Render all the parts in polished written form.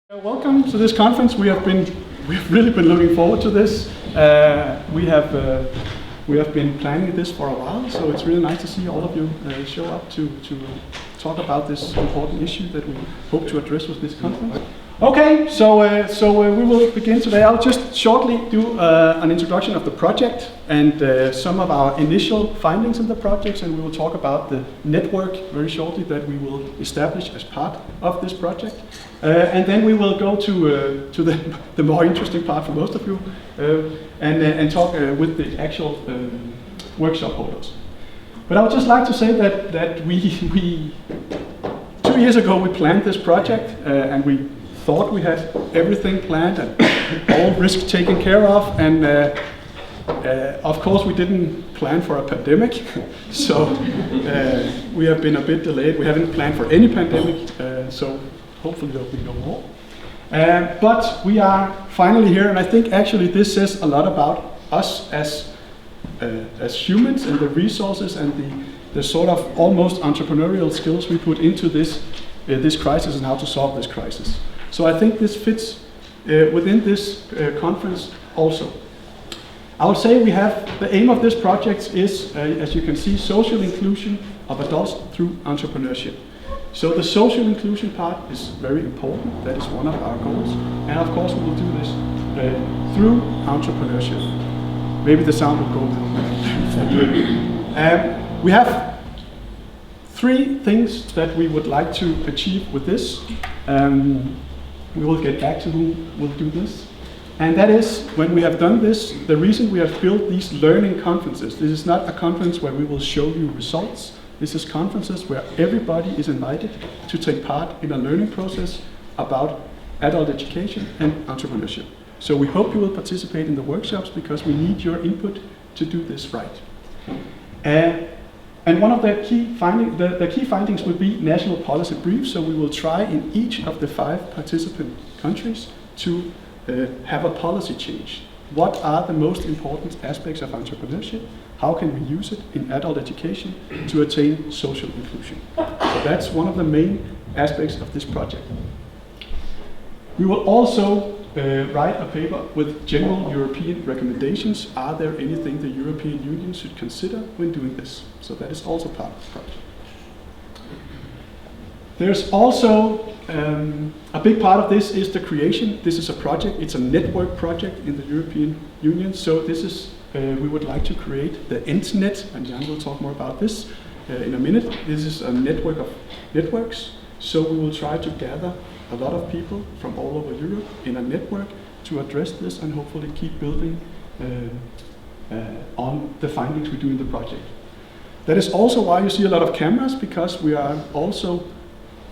Welcome to this conference. We've really been looking forward to this. We have been planning this for a while, so it's really nice to see all of you show up to talk about this important issue that we hope to address with this conference. Okay, so we will begin today. I'll just shortly do an introduction of the project and some of our initial findings in the projects, and we will talk about the network very shortly that we will establish as part of this project. And then we will go to the more interesting part for most of you and talk with the actual workshop holders. But I would just like to say that we 2 years ago we planned this project and we thought we had everything planned and all risk taken care of, and of course we didn't plan for a pandemic, so we have been a bit delayed. We haven't planned for any pandemic, so hopefully there will be no more. But we are finally here, and I think actually this says a lot about us as humans and the resources and the sort of almost entrepreneurial skills we put into this crisis and how to solve this crisis. So I think this fits within this conference also. I would say the aim of this project is, as you can see, social inclusion of adults through entrepreneurship. So the social inclusion part is very important. That is one of our goals. And of course we will do this through entrepreneurship. Maybe the sound will go down. We have 3 things that we would like to achieve with this. We will get back to who will do this. And that is, when we have done this, the reason we have built these learning conferences. This is not a conference where we will show you results. This is conferences where everybody is invited to take part in a learning process about adult education and entrepreneurship. So we hope you will participate in the workshops because we need your input to do this right. And one of the key findings will be national policy briefs. So we will try in each of the 5 participant countries to have a policy change. What are the most important aspects of entrepreneurship? How can we use it in adult education to attain social inclusion? So that's one of the main aspects of this project. We will also write a paper with general European recommendations. Are there anything the European Union should consider when doing this? So that is also part of the project. There's also a big part of this is the creation. This is a project, it's a network project in the European Union. So this is, we would like to create the internet, and Jan will talk more about this in a minute. This is a network of networks. So we will try to gather a lot of people from all over Europe in a network to address this and hopefully keep building on the findings we do in the project. That is also why you see a lot of cameras, because we are also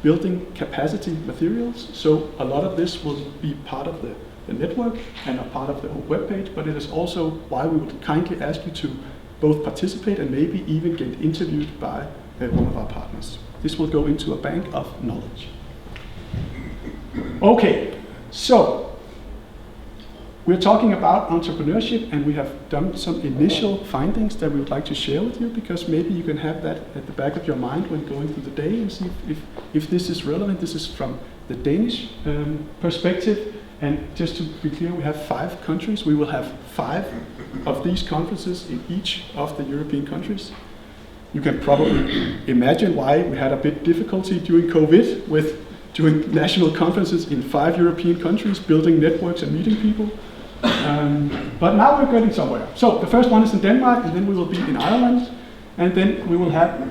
building capacity materials. So a lot of this will be part of the network and a part of the whole webpage, but it is also why we would kindly ask you to both participate and maybe even get interviewed by one of our partners. This will go into a bank of knowledge. Okay, so we're talking about entrepreneurship, and we have done some initial findings that we would like to share with you, because maybe you can have that at the back of your mind when going through the day and see if this is relevant. This is from the Danish perspective, and just to be clear, we have 5 countries. We will have 5 of these conferences in each of the European countries. You can probably imagine why we had a bit difficulty during COVID with doing national conferences in 5 European countries, building networks and meeting people. But now we're getting somewhere. So the first one is in Denmark, and then we will be in Ireland, and then we will have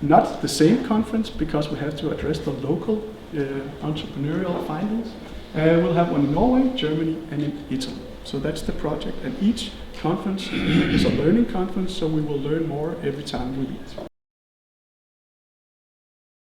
not the same conference because we have to address the local entrepreneurial findings. We'll have one in Norway, Germany, and in Italy. So that's the project, and each conference is a learning conference, so we will learn more every time we meet.